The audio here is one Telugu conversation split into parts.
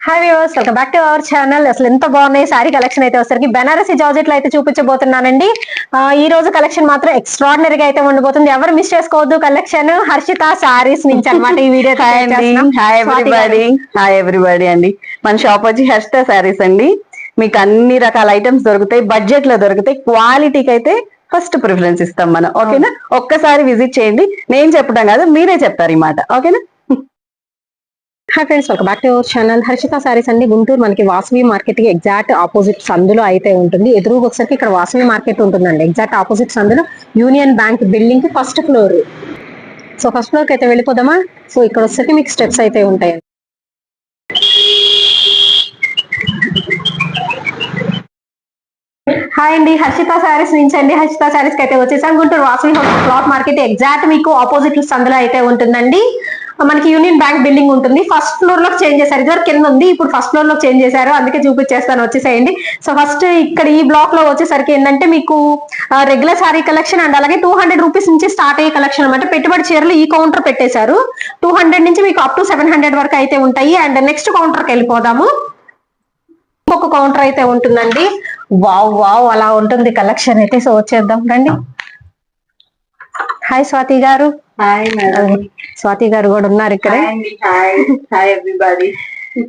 Hi viewers, welcome back to our channel. అసలు ఎంత బాగున్నాయి సారీ కలెక్షన్ అయితే వచ్చరికి బెనారసి జార్జెట్ లో అయితే చూపించబోతున్నానండి. ఈ రోజు కలెక్షన్ మాత్రం ఎక్స్ట్రాడినరీగా అయితే ఉండబోతుంది. ఎవరు మిస్ చేసుకోవద్దు కలెక్షన్. హర్షిత సారీస్ నుంచి అనమాట ఈ వీడియో. హాయ్ ఎవ్రీబడి అండి. మన షాప్ వచ్చి హర్షిత సారీస్ అండి. మీకు అన్ని రకాల ఐటమ్స్ దొరుకుతాయి, బడ్జెట్ లో దొరుకుతాయి. క్వాలిటీకి అయితే ఫస్ట్ ప్రిఫరెన్స్ ఇస్తాం మనం. ఓకేనా? ఒక్కసారి విజిట్ చేయండి. నేను చెప్పడం కాదు, మీరే చెప్తారు ఈ మాట. ఓకేనా? Hi friends, welcome back to our channel. Harshita sarees అండి. గుంటూరు మనకి వాసవి మార్కెట్ కి ఎగ్జాక్ట్ ఆపోజిట్ సందులో అయితే ఉంటుంది. ఎదురుగా ఒకసారి ఇక్కడ వాసవి మార్కెట్ ఉంటుందండి. ఎగ్జాక్ట్ ఆపోజిట్ సందులో యూనియన్ బ్యాంక్ బిల్డింగ్ కి first floor. So first floor కి అయితే వెళ్ళిపోదామా. సో ఇక్కడ వచ్చేసరికి మీకు స్టెప్స్ అయితే ఉంటాయి. హాయ్ అండి, హర్షిత సారీస్ నుంచి అండి. హర్షిత సారీస్ కి అయితే వచ్చేసాం. Guntur Vasavi cloth market exact మీకు ఆపోజిట్ సందులో అయితే ఉంటుందండి. మనకి యూనియన్ బ్యాంక్ బిల్డింగ్ ఉంటుంది. ఫస్ట్ ఫ్లోర్ లోకి చేంజ్ చేశారు. ఇదివరకు కింద ఉంది, ఇప్పుడు ఫస్ట్ ఫ్లోర్ లోకి చేంజ్ చేశారు. అందుకే చూపించేస్తాను, వచ్చేసేయండి. సో ఫస్ట్ ఇక్కడ ఈ బ్లాక్ లో వచ్చేసరికి ఏంటంటే మీకు రెగ్యులర్ సారీ కలెక్షన్ అండ్ అలాగే 200 రూపీస్ నుంచి స్టార్ట్ అయ్యే కలెక్షన్ అనమాట. పెట్టుబడి చీరలు ఈ కౌంటర్ పెట్టేశారు. 200 నుంచి మీకు అప్ టు 700 వరకు అయితే ఉంటాయి. అండ్ నెక్స్ట్ కౌంటర్ కి వెళ్ళిపోదాము. ఇంకొక కౌంటర్ అయితే ఉంటుందండి. వావ్ వావ్ అలా ఉంటుంది కలెక్షన్ అయితే. సో వచ్చేద్దాం రండి. Hi Swathi garu. Hi madam. Swathi గారు కూడా ఉన్నారు ఇక్కడ. Hi everybody.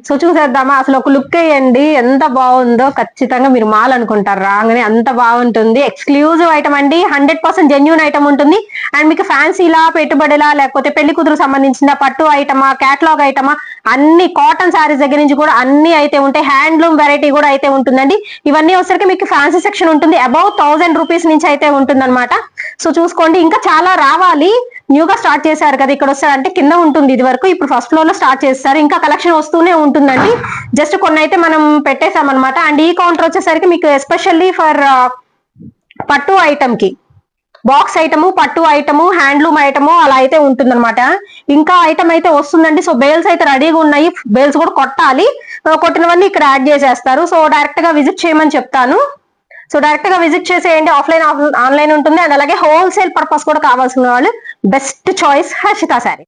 సో చూసేద్దామా. అసలు ఒక లుక్ వేయండి, ఎంత బాగుందో. ఖచ్చితంగా మీరు మాల్ అనుకుంటారు రాగానే, అంత బాగుంటుంది. ఎక్స్క్లూజివ్ ఐటమ్ అండి, 100% జెన్యూన్ ఐటమ్ ఉంటుంది. అండ్ మీకు ఫ్యాన్సీలా, పెట్టుబడిలా, లేకపోతే పెళ్లి కూతురు సంబంధించిన పట్టు ఐటమా, కేటలాగ్ ఐటమా, అన్ని కాటన్ శారీస్ దగ్గర నుంచి కూడా అన్ని అయితే ఉంటాయి. హ్యాండ్లూమ్ వెరైటీ కూడా అయితే ఉంటుందండి. ఇవన్నీ వచ్చరికి మీకు ఫ్యాన్సీ సెక్షన్ ఉంటుంది. అబౌవ్ 1000 రూపీస్ నుంచి అయితే ఉంటుంది అనమాట. సో చూసుకోండి, ఇంకా చాలా రావాలి. న్యూగా స్టార్ట్ చేశారు కదా. ఇక్కడ వస్తారంటే కింద ఉంటుంది ఇది వరకు, ఇప్పుడు ఫస్ట్ ఫ్లోర్ లో స్టార్ట్ చేస్తారు. ఇంకా కలెక్షన్ వస్తూనే ఉంటుందండి. జస్ట్ కొన్ని అయితే మనం పెట్టేసాం అనమాట. అండ్ ఈ కౌంటర్ వచ్చేసరికి మీకు ఎస్పెషల్లీ ఫర్ పట్టు ఐటమ్ కి బాక్స్ ఐటము, పట్టు ఐటము, హ్యాండ్లూమ్ ఐటము అలా అయితే ఉంటుంది అనమాట. ఇంకా ఐటమ్ అయితే వస్తుందండి. సో బేల్స్ అయితే రెడీగా ఉన్నాయి. బేల్స్ కూడా కొట్టాలి. కొట్టినవన్నీ ఇక్కడ యాడ్ చేసేస్తారు. సో డైరెక్ట్ గా విజిట్ చేయమని చెప్తాను. సో డైరెక్ట్ గా విజిట్ చేసేయండి. ఆఫ్లైన్ ఆన్లైన్ ఉంటుంది. అండ్ అలాగే హోల్సేల్ పర్పస్ కూడా కావాల్సిన వాళ్ళు best choice Harshita saree.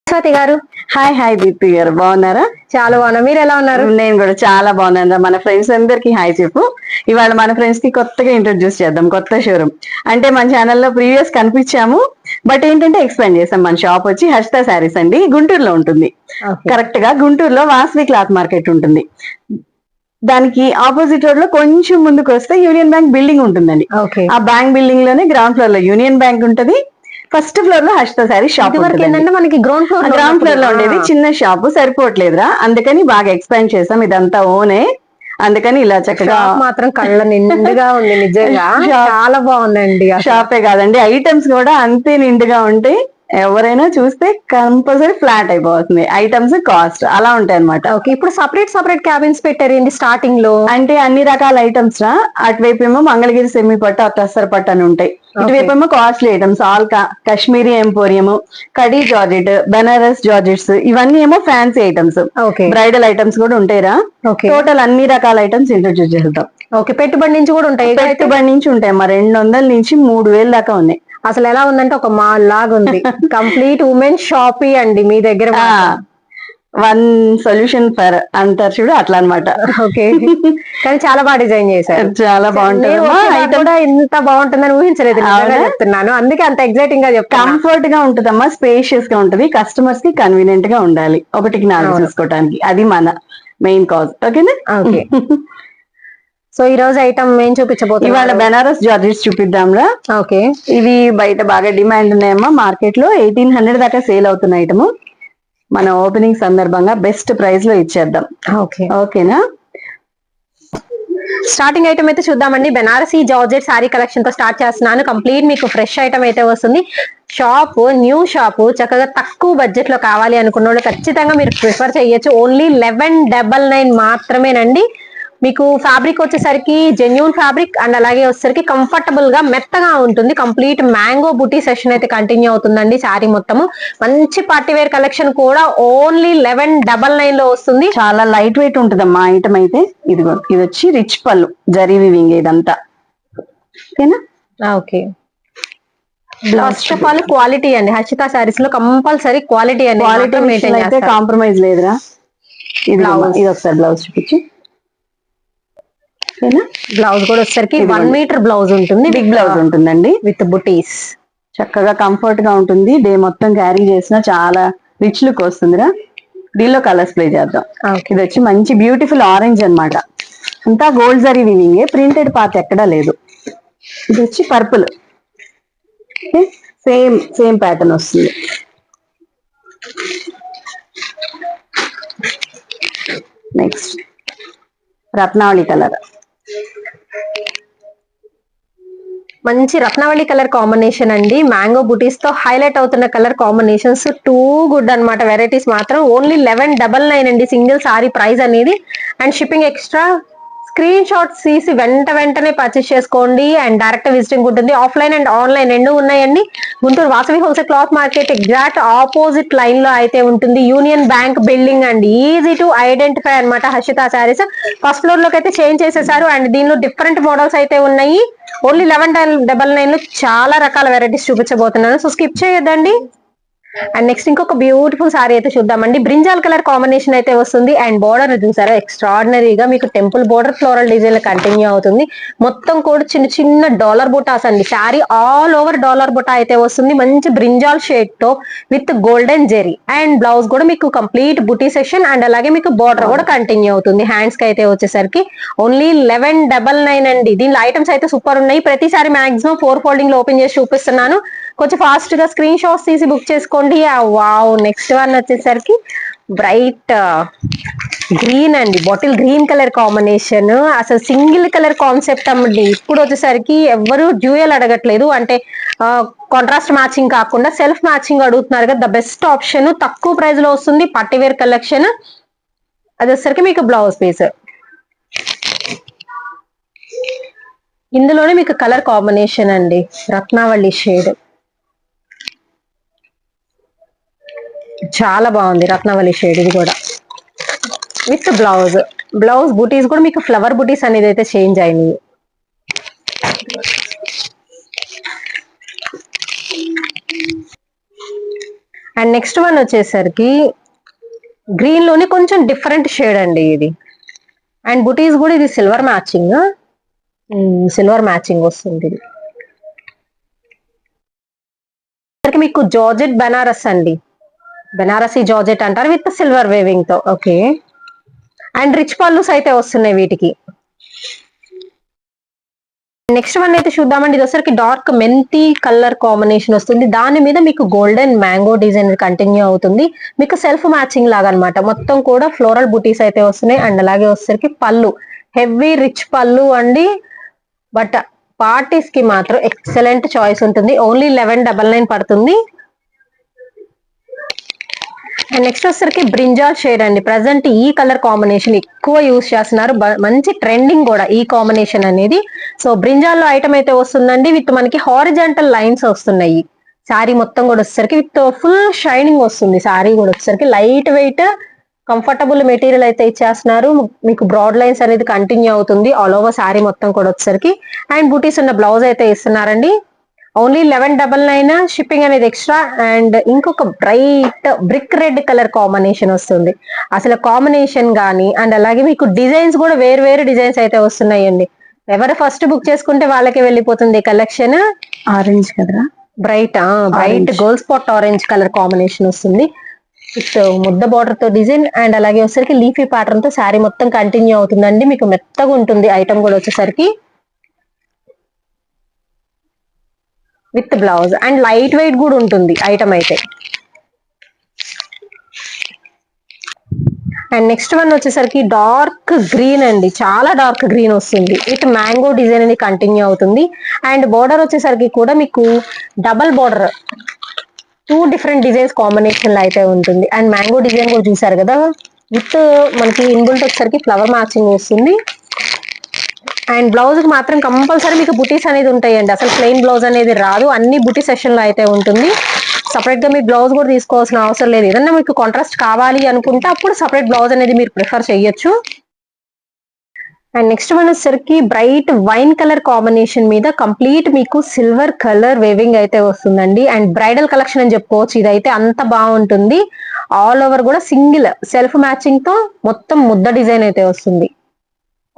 Swathi garu. Hi Deepti గారు, బాగున్నారా? చాలా బాగున్నా, మీరు ఎలా ఉన్నారు? నేను కూడా చాలా బాగున్నాను. మన ఫ్రెండ్స్ అందరికి హాయ్ చెప్పు. ఇవాళ మన ఫ్రెండ్స్ కి కొత్తగా ఇంట్రొడ్యూస్ చేద్దాం, కొత్త షోరూమ్. అంటే మన ఛానల్లో ప్రీవియస్ కనిపించాము, బట్ ఏంటంటే ఎక్స్పాండ్ చేసాం. మన షాప్ వచ్చి హర్షిత సారీస్ అండి, గుంటూరులో ఉంటుంది. కరెక్ట్ గా గుంటూరులో వాసవి క్లాత్ మార్కెట్ ఉంటుంది. దానికి ఆపోజిట్ రోడ్ లో కొంచెం ముందుకు వస్తే యూనియన్ బ్యాంక్ బిల్డింగ్ ఉంటుందండి. ఆ బ్యాంక్ బిల్డింగ్ లోనే గ్రౌండ్ ఫ్లోర్ లో యూనియన్ బ్యాంక్ ఉంటది. ఫస్ట్ ఫ్లోర్ లో హర్షిత సారీ షాప్. మనకి గ్రౌండ్ ఫ్లోర్ లో ఉండేది చిన్న షాప్, సరిపోవట్లేదురా, అందుకని బాగా ఎక్స్పాండ్ చేసాం. ఇదంతా ఓనే, అందుకని ఇలా చక్కగా మాత్రం కళ్ళ నిండుగా ఉంది. నిజంగా చాలా బాగుందండి. షాపే కాదండి, ఐటమ్స్ కూడా అంతే నిండుగా ఉంటాయి. ఎవరైనా చూస్తే కంపల్సరీ ఫ్లాట్ అయిపోతుంది. ఐటమ్స్ కాస్ట్ అలా ఉంటాయి అనమాట. ఓకే, ఇప్పుడు సపరేట్ క్యాబిన్స్ పెట్టారు స్టార్టింగ్ లో. అంటే అన్ని రకాల ఐటమ్స్ రా. అటువైపు ఏమో మంగళగిరి సెమీ పట్టు, టస్సర్ పట్టు అని ఉంటాయి. ఇటువైపు ఏమో costly items, all Kashmiri emporium, కడీ జార్జెట్, బెనారస్ జార్జెట్స్, ఇవన్నీ ఏమో ఫ్యాన్సీ ఐటమ్స్. బ్రైడల్ ఐటమ్స్ కూడా ఉంటాయిరా. టోటల్ అన్ని రకాల ఐటమ్స్ ఇంట్రొడ్యూస్ చేద్దాం. ఓకే, పెట్టుబడి నుంచి కూడా ఉంటాయి. పెట్టుబడి నుంచి ఉంటాయి. 200 నుంచి 3000 దాకా ఉన్నాయి. అసలు ఎలా ఉందంటే ఒక మాల్ లాగా ఉంది. కంప్లీట్ ఉమెన్ షాపీ అండి మీ దగ్గర. వన్ సొల్యూషన్ ఫర్ అంటారు చూడు, అట్లా అనమాట. ఓకే, కానీ చాలా బాగా డిజైన్ చేశారు. చాలా బాగుంటుంది. కూడా ఇంత బాగుంటుందని ఊహించలేదు చెప్తున్నాను. అందుకే అంత ఎగ్జైటింగ్ గా చెప్తాను. కంఫర్ట్ గా ఉంటుందమ్మా, స్పేషియస్ గా ఉంటది. కస్టమర్స్ కి కన్వీనియంట్ గా ఉండాలి, 1కి 4 చూసుకోవడానికి. అది మన మెయిన్ కాజ్. ఓకేనా? ఓకే. సో ఈ రోజు ఐటమ్ ఏం చూపించబోతున్నాం? ఇవాళ బెనారస్ జార్జెట్స్ చూపిద్దాంరా. ఓకే, ఇవి బయట బాగా డిమాండ్ ఉన్నాయమ్మా. మార్కెట్ లో 1800 దాకా సేల్ అవుతున్న ఐటమ్. మన ఓపెనింగ్ సందర్భంగా బెస్ట్ ప్రైస్ లో ఇచ్చేద్దాం. ఓకేనా? స్టార్టింగ్ ఐటమ్ అయితే చూద్దామండి. బెనారసీ జార్జెట్ సారీ కలెక్షన్ తో స్టార్ట్ చేస్తున్నాను. కంప్లీట్ మీకు ఫ్రెష్ ఐటమ్ అయితే వస్తుంది. షాప్ న్యూ షాప్, చక్కగా తక్కువ బడ్జెట్ లో కావాలి అనుకున్న వాళ్ళు ఖచ్చితంగా మీరు ప్రిఫర్ చేయొచ్చు. ఓన్లీ 1199 మాత్రమేనండి. మీకు ఫ్యాబ్రిక్ వచ్చేసరికి జెన్యూన్ ఫ్యాబ్రిక్ అండ్ అలాగే వచ్చేసరికి కంఫర్టబుల్ గా మెత్తగా ఉంటుంది. కంప్లీట్ మ్యాంగో బుటీ సెషన్ అయితే కంటిన్యూ అవుతుందండి. శారీ మొత్తము మంచి పార్టీ వేర్ కలెక్షన్ కూడా ఓన్లీ 1199 లో వస్తుంది. చాలా లైట్ వెయిట్ ఉంటుందమ్మా ఐటమ్ అయితే. ఇదిగో ఇది వచ్చి రిచ్ పళ్ళు, జరీ వీవింగ్ ఇదంతా. ఓకేనా? Okay, first of all quality అండి. హర్షిత సారీస్ లో కంపల్సరీ క్వాలిటీ అండి. క్వాలిటీ అయితే కాంప్రమైజ్ లేదురా. ఇది Blouse. ఇది ఒకసారి బ్లౌజ్ చూపించు. ఓకేనా? బ్లౌజ్ కూడా వచ్చేసరికి ఇది 1 మీటర్ బ్లౌజ్ ఉంటుంది, బిగ్ బ్లౌజ్ ఉంటుందండి. విత్ బుటీస్. చక్కగా కంఫర్ట్ గా ఉంటుంది. డే మొత్తం క్యారీ చేసినా చాలా రిచ్ లుక్ వస్తుందిరా. దీనిలో కలర్స్ ప్లే చేద్దాం. ఇది వచ్చి మంచి బ్యూటిఫుల్ ఆరెంజ్ అన్నమాట. అంతా gold zari weaving, printed part ఎక్కడా లేదు. ఇది వచ్చి పర్పుల్, సేమ్ సేమ్ ప్యాటర్న్ వస్తుంది. నెక్స్ట్ రత్నావళి కలర్, మంచి రత్నావళి కలర్ కాంబినేషన్ అండి. మ్యాంగో బుటీస్ తో హైలైట్ అవుతున్న కలర్ కాంబినేషన్స్ టూ గుడ్ అన్నమాట. వెరైటీస్ మాత్రం ఓన్లీ 1199 అండి సింగిల్ సారీ ప్రైస్ అనేది. And shipping extra. Screen shots తీసి వెంటనే పర్చేస్ చేసుకోండి. అండ్ డైరెక్ట్ విజిటింగ్ ఉంటుంది. ఆఫ్లైన్ అండ్ ఆన్లైన్ రెండు ఉన్నాయండి. Guntur Vasavi wholesale cloth market exact opposite line లో అయితే ఉంటుంది. యూనియన్ బ్యాంక్ బిల్డింగ్ అండి. ఈజీ టు ఐడెంటిఫై అన్నమాట. హర్షిత శారీస్ ఫస్ట్ ఫ్లోర్ లోకి అయితే చేంజ్ చేసేసారు. అండ్ దీనిలో డిఫరెంట్ మోడల్స్ అయితే ఉన్నాయి. ఓన్లీ 1199 లో చాలా రకాల వెరైటీస్ చూపించబోతున్నాను, సో స్కిప్ చేయొద్దండి. అండ్ నెక్స్ట్ ఇంకొక బ్యూటిఫుల్ సారీ అయితే చూద్దామండి. బ్రింజాల్ కలర్ కాంబినేషన్ అయితే వస్తుంది. అండ్ బోర్డర్ చూసారా ఎక్స్ట్రాడినరీగా మీకు temple border floral design continue అవుతుంది. మొత్తం కూడా చిన్న చిన్న డాలర్ బుటాస్ అండి. Saree all over dollar buta అయితే వస్తుంది. మంచి బ్రింజాల్ షేడ్ తో with golden zari. And blouse కూడా మీకు కంప్లీట్ బుటీ సెక్షన్ అండ్ అలాగే మీకు బోర్డర్ కూడా కంటిన్యూ అవుతుంది. హ్యాండ్స్ కి అయితే వచ్చేసరికి ఓన్లీ 1199 అండి. దీనిలో ఐటమ్స్ అయితే సూపర్ ఉన్నాయి. ప్రతిసారి మాక్సిమం 4 ఫోల్డింగ్ లో ఓపెన్ చేసి చూపిస్తున్నాను. కొంచెం ఫాస్ట్ గా స్క్రీన్ షాట్స్ తీసి బుక్ చేసుకోండి. వావ్, నెక్స్ట్ వన్ వచ్చేసరికి బ్రైట్ గ్రీన్ అండి. Bottle green colour combination. అసలు సింగిల్ కలర్ కాన్సెప్ట్ అమ్మండి. ఇప్పుడు వచ్చేసరికి ఎవరు డ్యూయల్ అడగట్లేదు, అంటే కాంట్రాస్ట్ మ్యాచింగ్ కాకుండా సెల్ఫ్ మ్యాచింగ్ అడుగుతున్నారు కదా. ద బెస్ట్ ఆప్షన్, తక్కువ ప్రైస్ లో వస్తుంది. పట్టివేర్ కలెక్షన్. అది వచ్చేసరికి మీకు బ్లౌజ్ పీస్. ఇందులోనే మీకు కలర్ కాంబినేషన్ అండి రత్నావళి షేడ్. చాలా బాగుంది రత్నావళి షేడ్. ఇది కూడా విత్ బ్లౌజ్. బ్లౌజ్ బూటీస్ కూడా మీకు ఫ్లవర్ బూటీస్ అనేది అయితే చేంజ్ అయినాయి. అండ్ నెక్స్ట్ వన్ వచ్చేసరికి గ్రీన్ లోనే కొంచెం డిఫరెంట్ షేడ్ అండి ఇది. అండ్ బుటీస్ కూడా ఇది సిల్వర్ మ్యాచింగ్, సిల్వర్ మ్యాచింగ్ వస్తుంది. ఇది మీకు జార్జెట్ బెనారస్ అండి. బెనారసీ జార్జెట్ అంటారు విత్ సిల్వర్ వేవింగ్ తో. ఓకే. అండ్ రిచ్ పల్లూస్ అయితే వస్తున్నాయి వీటికి. నెక్స్ట్ వన్ అయితే చూద్దామండి. ఇది వచ్చరికి డార్క్ మెంతి కలర్ కాంబినేషన్ వస్తుంది. దాని మీద మీకు గోల్డెన్ మ్యాంగో డిజైన్ కంటిన్యూ అవుతుంది. మీకు సెల్ఫ్ మ్యాచింగ్ లాగా అనమాట. మొత్తం కూడా ఫ్లోరల్ బుటీస్ అయితే వస్తున్నాయి. అండ్ అలాగే వచ్చేసరికి పళ్ళు హెవీ రిచ్ పళ్ళు అండి. బట్ పార్టీస్ కి మాత్రం ఎక్సలెంట్ చాయిస్ ఉంటుంది. ఓన్లీ 1199 పడుతుంది. అండ్ నెక్స్ట్ వచ్చేసరికి బ్రింజాల్ షేడ్ అండి. ప్రజెంట్ ఈ కలర్ కాంబినేషన్ ఎక్కువ యూజ్ చేస్తున్నారు. మంచి ట్రెండింగ్ కూడా ఈ కాంబినేషన్ అనేది. సో బ్రింజాల్ లో ఐటమ్ అయితే వస్తుందండి. విత్ మనకి హారిజాంటల్ లైన్స్ వస్తున్నాయి. శారీ మొత్తం కూడా వచ్చేసరికి విత్ ఫుల్ షైనింగ్ వస్తుంది. శారీ కూడా వచ్చేసరికి లైట్ వెయిట్ కంఫర్టబుల్ మెటీరియల్ అయితే ఇచ్చేస్తున్నారు. మీకు బ్రాడ్ లైన్స్ అనేది కంటిన్యూ అవుతుంది ఆల్ ఓవర్ శారీ మొత్తం కూడా వచ్చేసరికి. అండ్ బూటీస్ ఉన్న బ్లౌజ్ అయితే ఇస్తున్నారండి. ఓన్లీ 1199. షిప్పింగ్ అనేది ఎక్స్ట్రా. అండ్ ఇంకొక bright brick red colour combination వస్తుంది. అసలు కాంబినేషన్ గానీ అండ్ అలాగే మీకు డిజైన్స్ కూడా వేరు వేరు డిజైన్స్ అయితే వస్తున్నాయండి. ఎవరు ఫస్ట్ బుక్ చేసుకుంటే వాళ్ళకే వెళ్ళిపోతుంది కలెక్షన్. ఆరెంజ్ కదరా, bright gold spot orange colour combination వస్తుంది. విత్ ముద్ద బార్డర్ తో డిజైన్ అండ్ అలాగే వచ్చేసరికి లీఫీ ప్యాటర్న్ తో శారీ మొత్తం కంటిన్యూ అవుతుందండి. మీకు మెత్తగా ఉంటుంది ఐటమ్ కూడా వచ్చేసరికి with blouse. And light weight కూడా ఉంటుంది ఐటమ్ అయితే. అండ్ నెక్స్ట్ వన్ వచ్చేసరికి డార్క్ గ్రీన్ అండి. చాలా డార్క్ గ్రీన్ వస్తుంది. విత్ మ్యాంగో డిజైన్ అనేది కంటిన్యూ అవుతుంది. అండ్ బోర్డర్ వచ్చేసరికి కూడా మీకు double border 2 different designs combination లో అయితే ఉంటుంది. అండ్ మ్యాంగో డిజైన్ కూడా చూసారు కదా. విత్ మనకి ఇన్బుల్ట్ వచ్చేసరికి ఫ్లవర్ మ్యాచింగ్ వస్తుంది. అండ్ బ్లౌజ్ కి మాత్రం కంపల్సరీ మీకు బుటీస్ అనేది ఉంటాయండి. అసలు ప్లెయిన్ బ్లౌజ్ అనేది రాదు. అన్ని బుటీ సెషన్ లో అయితే ఉంటుంది. సపరేట్ గా మీ బ్లౌజ్ కూడా తీసుకోవాల్సిన అవసరం లేదు. ఏదన్నా మీకు కాంట్రాస్ట్ కావాలి అనుకుంటే అప్పుడు సపరేట్ బ్లౌజ్ అనేది మీరు ప్రిఫర్ చేయొచ్చు. అండ్ నెక్స్ట్ వన్ వచ్చేసరికి బ్రైట్ వైన్ కలర్ కాంబినేషన్ మీద కంప్లీట్ మీకు సిల్వర్ కలర్ వేవింగ్ అయితే వస్తుందండి. అండ్ బ్రైడల్ కలెక్షన్ అని చెప్పుకోవచ్చు. ఇదైతే అంత బాగుంటుంది. ఆల్ ఓవర్ కూడా సింగిల్ సెల్ఫ్ మ్యాచింగ్ తో మొత్తం ముద్ద డిజైన్ అయితే వస్తుంది.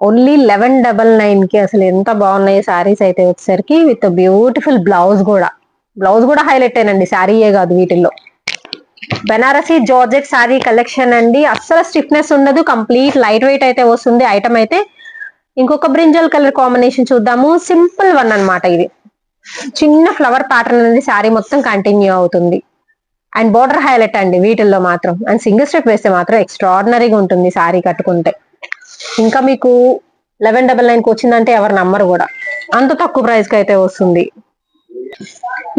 ఓన్లీ 1199 కి అసలు ఎంత బాగున్నాయి సారీస్ అయితే వచ్చేసరికి విత్ బ్యూటిఫుల్ బ్లౌజ్ కూడా హైలైట్ అయినండి. శారీయే కాదు వీటిల్లో. బెనారసీ జార్జెట్ శారీ కలెక్షన్ అండి. అస్సలు స్టిఫ్నెస్ ఉండదు. కంప్లీట్ లైట్ వెయిట్ అయితే వస్తుంది ఐటమ్ అయితే. ఇంకొక బ్రింజల్ కలర్ కాంబినేషన్ చూద్దాము. సింపుల్ వన్ అన్నమాట ఇది. చిన్న ఫ్లవర్ ప్యాటర్న్ అనేది శారీ మొత్తం కంటిన్యూ అవుతుంది. అండ్ బోర్డర్ హైలైట్ అండి వీటిల్లో మాత్రం. అండ్ సింగిల్ స్టెప్ వేస్తే మాత్రం ఎక్స్ట్రాడినరీగా ఉంటుంది శారీ కట్టుకుంటే. ఇంకా మీకు 1199 కి వచ్చిందంటే ఎవరు నమ్మరు కూడా. అంత తక్కువ ప్రైస్ కి అయితే వస్తుంది.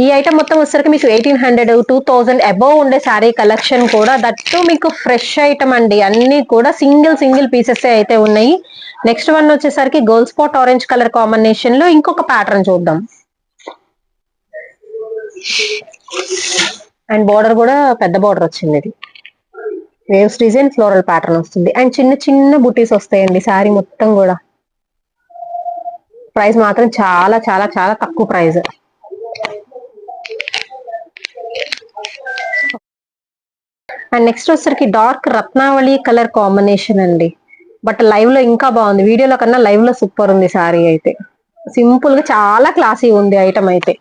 ఈ ఐటమ్ మొత్తం వచ్చేసరికి మీకు 1800 2000 అబౌవ్ ఉండే శారీ కలెక్షన్ కూడా. దట్టు మీకు ఫ్రెష్ ఐటమ్ అండి. అన్ని కూడా సింగిల్ పీసెస్ అయితే ఉన్నాయి. నెక్స్ట్ వన్ వచ్చేసరికి gold spot orange colour combination లో ఇంకొక ప్యాటర్న్ చూద్దాం. అండ్ బోర్డర్ కూడా పెద్ద బోర్డర్ వచ్చింది. ఇది వేవ్స్ డిజైన్ ఫ్లోరల్ ప్యాటర్న్ వస్తుంది. అండ్ చిన్న బుటీస్ వస్తాయండి శారీ మొత్తం కూడా. ప్రైస్ మాత్రం చాలా చాలా చాలా తక్కువ ప్రైస్. అండ్ నెక్స్ట్ వచ్చేసరికి డార్క్ రత్నావళి కలర్ కాంబినేషన్ అండి. బట్ లైవ్ లో ఇంకా బాగుంది. వీడియోలో కన్నా లైవ్ లో సూపర్ ఉంది శారీ అయితే. సింపుల్ గా చాలా క్లాసీ ఉంది ఐటమ్ అయితే.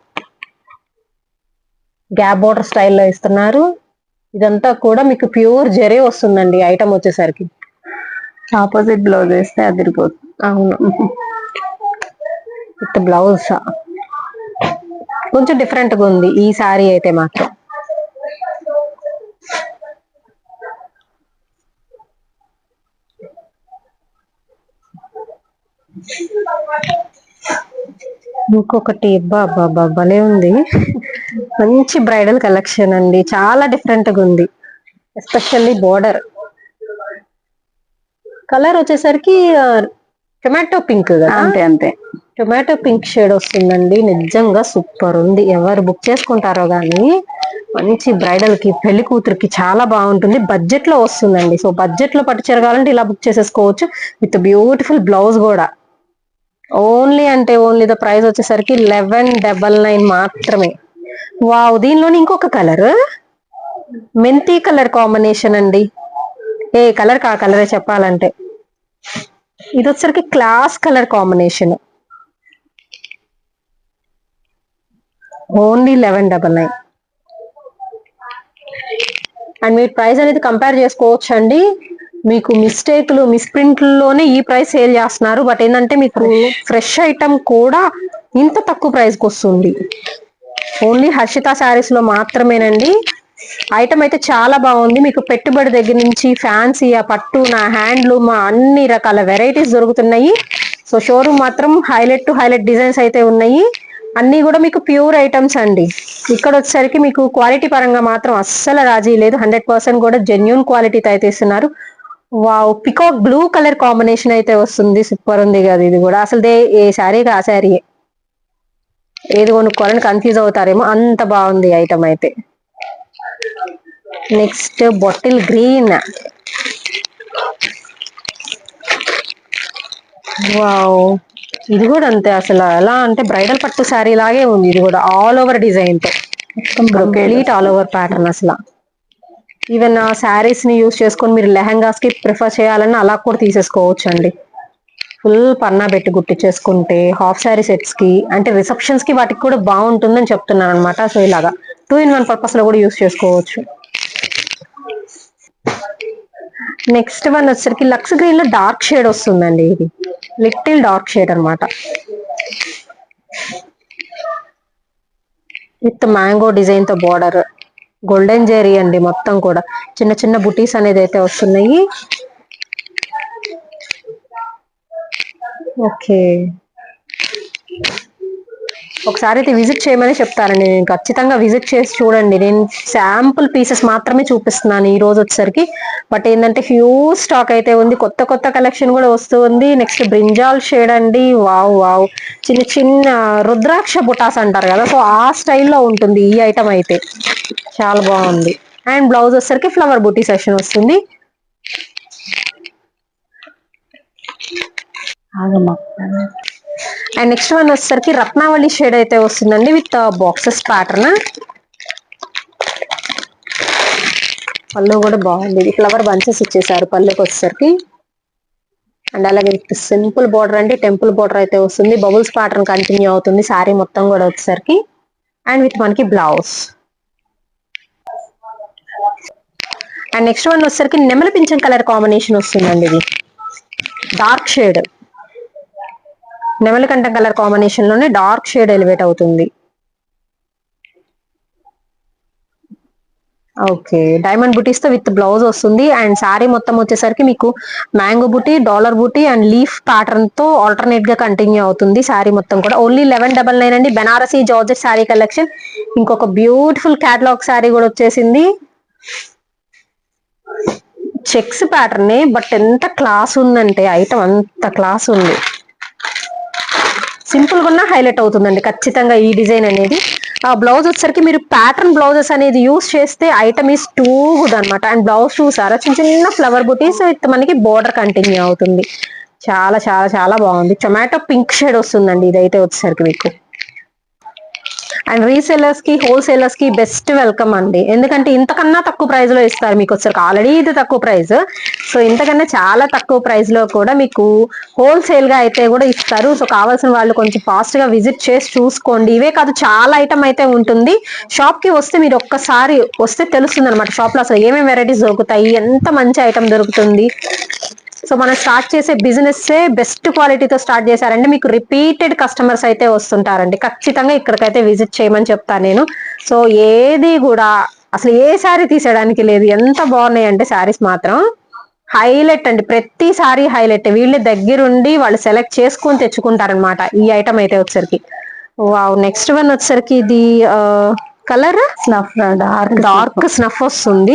గ్యాప్ బోర్డర్ స్టైల్లో ఇస్తున్నారు. ఇదంతా కూడా మీకు ప్యూర్ జెరీ వస్తుందండి ఐటమ్ వచ్చేసరికి. ఆపోజిట్ బ్లౌజ్ వేస్తే అదిరిపోతుంది. అవును. విత్ బ్లౌజ్ కొంచెం డిఫరెంట్ గా ఉంది ఈ శారీ అయితే మాత్రం. ఇంకొకటి భలే ఉంది. మంచి బ్రైడల్ కలెక్షన్ అండి. చాలా డిఫరెంట్ గా ఉంది. ఎస్పెషల్లీ బోర్డర్ కలర్ వచ్చేసరికి టొమాటో పింక్ కదా. అంతే టొమాటో పింక్ షేడ్ వస్తుందండి. నిజంగా సూపర్ ఉంది. ఎవరు బుక్ చేసుకుంటారో గానీ మంచి బ్రైడల్ కి పెళ్లి కూతురికి చాలా బాగుంటుంది. బడ్జెట్ లో వస్తుందండి. సో బడ్జెట్ లో పట్టు చీర కావాలంటే ఇలా బుక్ చేసేసుకోవచ్చు. విత్ బ్యూటిఫుల్ బ్లౌజ్ కూడా. ఓన్లీ ద ప్రైస్ వచ్చేసరికి 1199 మాత్రమే. వావ్, దీనిలోని ఇంకొక కలర్ మెంతి కలర్ కాంబినేషన్ అండి. ఏ కలర్ కా కలరే చెప్పాలంటే. ఇది వచ్చరికి class colour combination. Only 1199. And మీరు ప్రైస్ అనేది కంపేర్ చేసుకోవచ్చు అండి. మీకు మిస్ప్రింట్లలోనే ఈ ప్రైస్ సేల్ చేస్తున్నారు. బట్ ఏంటంటే మీకు ఫ్రెష్ ఐటమ్ కూడా ఇంత తక్కువ ప్రైస్ కి వస్తుంది. ఓన్లీ హర్షిత శారీస్ లో మాత్రమేనండి. ఐటమ్ అయితే చాలా బాగుంది. మీకు పెట్టుబడి దగ్గర నుంచి ఫ్యాన్సీ, పట్టు, హ్యాండ్లూమ్ అన్ని రకాల వెరైటీస్ దొరుకుతున్నాయి. సో షోరూమ్ మాత్రం హైలైట్ డిజైన్స్ అయితే ఉన్నాయి. అన్ని కూడా మీకు ప్యూర్ ఐటమ్స్ అండి. ఇక్కడ వచ్చేసరికి మీకు క్వాలిటీ పరంగా మాత్రం అస్సలు రాజీ లేదు. 100% కూడా జెన్యూన్ క్వాలిటీతో అయితే ఇస్తున్నారు. Wow, peacock blue colour combination అయితే వస్తుంది. సూపర్ ఉంది కదా ఇది కూడా. అసలు ఏ శారీకి ఆ శారీ ఏది కొనుక్కోవాలని కన్ఫ్యూజ్ అవుతారేమో, అంత బాగుంది ఐటమ్ అయితే. Next bottle green. వావ్, ఇది కూడా అంతే. అసలు ఎలా అంటే బ్రైడల్ పట్టు శారీ లాగే ఉంది. ఇది కూడా ఆల్ ఓవర్ డిజైన్ తో కంప్లీట్ ఆల్ ఓవర్ ప్యాటర్న్. అసలు ఈవెన్ ఆ శారీస్ ని యూస్ చేసుకొని మీరు లెహంగాస్ కి ప్రిఫర్ చేయాలన్నా అలా కూడా తీసేసుకోవచ్చు అండి. ఫుల్ పన్నా పెట్టి గుట్టించేసుకుంటే హాఫ్ శారీ సెట్స్ కి అంటే రిసెప్షన్స్ కి వాటికి కూడా బాగుంటుందని చెప్తున్నాను అనమాట. సో ఇలాగా 2-in-1 పర్పస్ లో కూడా యూస్ చేసుకోవచ్చు. నెక్స్ట్ వన్ వచ్చేసరికి లక్స్ గ్రీన్ లో డార్క్ షేడ్ వస్తుందండి. ఇది లిటిల్ డార్క్ షేడ్ అనమాట. విత్ మ్యాంగో డిజైన్ తో బోర్డర్. గోల్డెన్ జెరీ అండి. మొత్తం కూడా చిన్న బుటీస్ అనేది అయితే వస్తున్నాయి. ఓకే, ఒకసారి అయితే విజిట్ చేయమని చెప్తారండి. నేను ఖచ్చితంగా విజిట్ చేసి చూడండి. నేను శాంపుల్ పీసెస్ మాత్రమే చూపిస్తున్నాను ఈ రోజు వచ్చేసరికి. బట్ ఏంటంటే హ్యూజ్ స్టాక్ అయితే ఉంది. కొత్త కలెక్షన్ కూడా వస్తూ ఉంది. నెక్స్ట్ బ్రింజాల్ షేడ్ అండి. వావ్, చిన్న రుద్రాక్ష బుటాస్ అంటారు కదా. సో ఆ స్టైల్లో ఉంటుంది ఈ ఐటమ్ అయితే. చాలా బాగుంది. అండ్ బ్లౌజ్ వచ్చేసరికి ఫ్లవర్ బుటీ సెషన్ వస్తుంది. అండ్ నెక్స్ట్ వన్ వచ్చేసరికి రత్నావళి షేడ్ అయితే వస్తుందండి విత్ బాక్సెస్ ప్యాటర్న్. పళ్ళు కూడా బాగుంది, ఇది ఫ్లవర్ బంచెస్ ఇచ్చేసారు పళ్ళుకి వచ్చేసరికి. అండ్ అలాగే విత్ సింపుల్ బోర్డర్ అండి, టెంపుల్ బోర్డర్ అయితే వస్తుంది. బబుల్స్ ప్యాటర్న్ కంటిన్యూ అవుతుంది శారీ మొత్తం కూడా వచ్చేసరికి. అండ్ విత్ మనకి బ్లౌజ్. అండ్ నెక్స్ట్ వన్ వచ్చేసరికి నెమలి పింఛం కలర్ కాంబినేషన్ వస్తుందండి. ఇది డార్క్ షేడ్, నెమలి కంఠం కలర్ కాంబినేషన్ లోనే డార్క్ షేడ్ ఎలివేట్ అవుతుంది. ఓకే, డైమండ్ బుటీస్ తో విత్ బ్లౌజ్ వస్తుంది. అండ్ శారీ మొత్తం వచ్చేసరికి మీకు mango buti, dollar buti and leaf pattern తో ఆల్టర్నేట్ గా కంటిన్యూ అవుతుంది శారీ మొత్తం కూడా. ఓన్లీ 1199 అండి. Banarasi georgette sari collection. ఇంకొక బ్యూటిఫుల్ క్యాటలాగ్ శారీ కూడా వచ్చేసింది. చెక్స్ ప్యాటర్న్ బట్ ఎంత క్లాస్ ఉందంటే ఐటమ్ అంత క్లాస్ ఉంది. సింపుల్ గా హైలైట్ అవుతుందండి ఖచ్చితంగా ఈ డిజైన్ అనేది. ఆ బ్లౌజ్ వచ్చేసరికి మీరు ప్యాటర్న్ బ్లౌజెస్ అనేది యూస్ చేస్తే ఐటమ్ ఈస్ టూ గుడ్ అనమాట. అండ్ బ్లౌజ్ చూసారా, చిన్న చిన్న ఫ్లవర్ బుటీస్ విత్ మనకి బోర్డర్ కంటిన్యూ అవుతుంది. చాలా చాలా చాలా బాగుంది. టొమాటో పింక్ షేడ్ వస్తుందండి ఇదైతే వచ్చేసరికి మీకు. అండ్ రీసెలర్స్ కి, హోల్సేలర్స్ కి బెస్ట్ వెల్కమ్ అండి. ఎందుకంటే ఇంతకన్నా తక్కువ ప్రైస్ లో ఇస్తారు మీకు వచ్చరికి. ఆల్రెడీ ఇది తక్కువ ప్రైస్, సో ఇంతకన్నా చాలా తక్కువ ప్రైస్ లో కూడా మీకు హోల్సేల్ గా అయితే కూడా ఇస్తారు. సో కావాల్సిన వాళ్ళు కొంచెం ఫాస్ట్ గా విజిట్ చేసి చూసుకోండి. ఇవే కాదు చాలా ఐటమ్ అయితే ఉంటుంది. షాప్ కి వస్తే మీరు ఒక్కసారి వస్తే తెలుస్తుంది అనమాట షాప్ లో అసలు ఏమేమి వెరైటీస్ దొరుకుతాయి, ఎంత మంచి ఐటమ్ దొరుకుతుంది. సో మనం స్టార్ట్ చేసే బిజినెస్ బెస్ట్ క్వాలిటీతో స్టార్ట్ చేశారంటే మీకు రిపీటెడ్ కస్టమర్స్ అయితే వస్తుంటారండి. ఖచ్చితంగా ఇక్కడికైతే విజిట్ చేయమని చెప్తాను నేను. సో ఏది కూడా అసలు ఏ శారీ తీసేయడానికి లేదు, ఎంత బాగున్నాయి అంటే శారీస్ మాత్రం హైలైట్ అండి. ప్రతి సారీ హైలైట్. వీళ్ళ దగ్గరుండి వాళ్ళు సెలెక్ట్ చేసుకొని తెచ్చుకుంటారనమాట ఈ ఐటమ్ అయితే వచ్చరికి. వావ్, నెక్స్ట్ వన్ వచ్చరికి ఇది కలర్ స్నఫ్, డార్క్ స్నఫ్ వస్తుంది.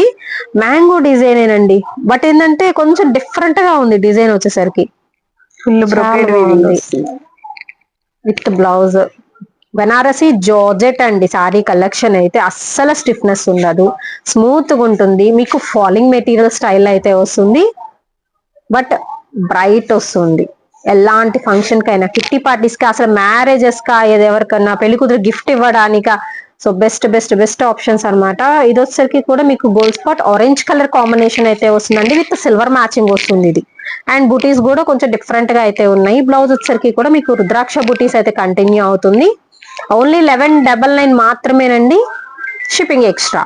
మ్యాంగో డిజైన్ ఏనండి, బట్ ఏంటంటే కొంచెం డిఫరెంట్ గా ఉంది డిజైన్ వచ్చేసరికి. Full brocade with blouse. Banarasi georgette అండి సారీ కలెక్షన్ అయితే అస్సలు స్టిఫ్నెస్ ఉండదు, స్మూత్ గా ఉంటుంది. మీకు ఫాలింగ్ మెటీరియల్ స్టైల్ అయితే వస్తుంది, బట్ బ్రైట్ వస్తుంది. ఎలాంటి ఫంక్షన్ కైనా, కిట్టి పార్టీస్ కి, అసలు మ్యారేజెస్ కా, ఎవరికన్నా పెళ్లి కూతురు గిఫ్ట్ ఇవ్వడానిక, so best best best options అనమాట. ఇది వచ్చేసరికి కూడా మీకు gold spot orange colour combination అయితే వస్తుందండి విత్ సిల్వర్ మ్యాచింగ్ వస్తుంది ఇది. అండ్ బుటీస్ కూడా కొంచెం డిఫరెంట్ గా అయితే ఉన్నాయి. బ్లౌజ్ వచ్చేసరికి కూడా మీకు రుద్రాక్ష బుటీస్ అయితే కంటిన్యూ అవుతుంది. ఓన్లీ 1199 మాత్రమేనండి, షిప్పింగ్ ఎక్స్ట్రా.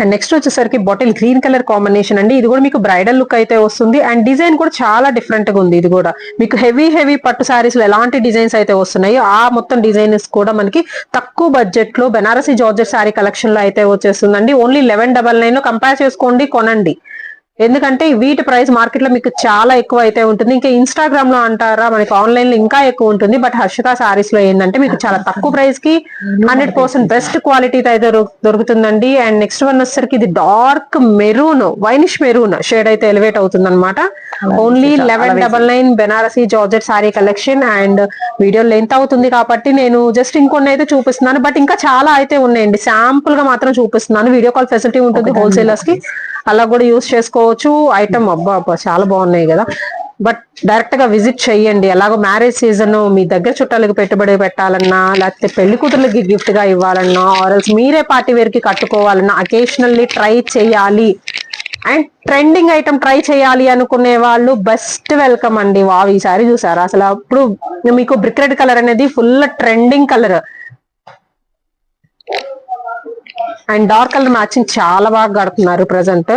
అండ్ నెక్స్ట్ వచ్చేసరికి బాటిల్ గ్రీన్ కలర్ కాంబినేషన్ అండి. ఇది కూడా మీకు బ్రైడల్ లుక్ అయితే వస్తుంది. అండ్ డిజైన్ కూడా చాలా డిఫరెంట్ గా ఉంది. ఇది కూడా మీకు హెవీ పట్టు సారీస్ లో ఎలాంటి డిజైన్స్ అయితే వస్తున్నాయో ఆ మొత్తం డిజైన్స్ కూడా మనకి తక్కువ బడ్జెట్ లో బెనారసీ జార్జెట్ సారీ కలెక్షన్ లో అయితే వచ్చేస్తుందండి. ఓన్లీ 1199 లో కంపేర్ చేసుకోండి, కొనండి. ఎందుకంటే వీటి ప్రైస్ మార్కెట్ లో మీకు చాలా ఎక్కువ అయితే ఉంటుంది. ఇంకా ఇన్స్టాగ్రామ్ లో అంటారా, మనకి ఆన్లైన్ లో ఇంకా ఎక్కువ ఉంటుంది. బట్ హర్షిత సారీస్ లో ఏంటంటే మీకు చాలా తక్కువ ప్రైస్ కి 100% బెస్ట్ క్వాలిటీ అయితే దొరుకుతుందండి. అండ్ నెక్స్ట్ వన్ వచ్చేసరికి ఇది dark maroon, winish maroon shade అయితే ఎలివేట్ అవుతుంది అనమాట. Only 1199 Banarasi georgette sorry collection. And video length అవుతుంది కాబట్టి నేను జస్ట్ ఇంకొన్ని అయితే చూపిస్తున్నాను, బట్ ఇంకా చాలా అయితే ఉన్నాయండి. శాంపుల్ గా మాత్రం చూపిస్తున్నాను. వీడియో కాల్ ఫెసిలిటీ ఉంటుంది హోల్సేలర్స్ కి, అలా కూడా యూస్ చేసుకోవచ్చు. ఐటమ్ అబ్బా చాలా బాగున్నాయి కదా. బట్ డైరెక్ట్ గా విజిట్ చెయ్యండి. ఎలాగో మ్యారేజ్ సీజన్, మీ దగ్గర చుట్టాలకు పెట్టుబడి పెట్టాలన్నా, లేకపోతే పెళ్లి కూతుర్లకి గిఫ్ట్ గా ఇవ్వాలన్నా, ఆర్ఎల్స్ మీరే పార్టీ వేర్ కి కట్టుకోవాలన్నా, అకేషనల్లీ ట్రై చేయాలి అండ్ ట్రెండింగ్ ఐటమ్ ట్రై చేయాలి అనుకునే వాళ్ళు బెస్ట్ వెల్కమ్ అండి. వావ్, ఈ సారీ చూసారా అసలు. అప్పుడు మీకు బ్రిక్ రెడ్ కలర్ అనేది full trending colour. And dark colour matching చాలా బాగా కడుతున్నారు ప్రెసెంట్.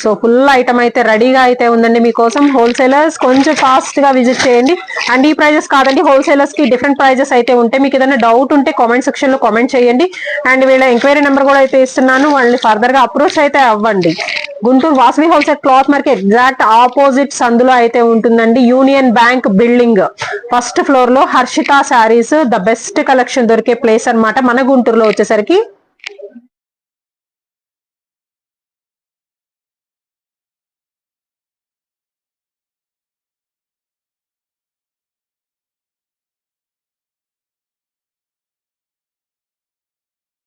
సో ఫుల్ ఐటమ్ అయితే రెడీగా అయితే ఉందండి మీకోసం. హోల్సేలర్స్ కొంచెం ఫాస్ట్ గా విజిట్ చేయండి. అండ్ ఈ ప్రైజెస్ కాదండి, హోల్సేలర్స్ కి డిఫరెంట్ ప్రైజెస్ అయితే ఉంటాయి. మీకు ఏదైనా డౌట్ ఉంటే కామెంట్ సెక్షన్ లో కామెంట్ చేయండి. అండ్ వీళ్ళ ఎంక్వైరీ నెంబర్ కూడా అయితే ఇస్తున్నాను, వాళ్ళని ఫర్దర్ గా అప్రోచ్ అయితే అవ్వండి. Guntur Vasavi wholesale cloth market exact opposite సందులో అయితే ఉంటుందండి. Union bank building first floor లో Harshitha sarees the best collection దొరికే ప్లేస్ అన్నమాట మన గుంటూరులో వచ్చేసరికి.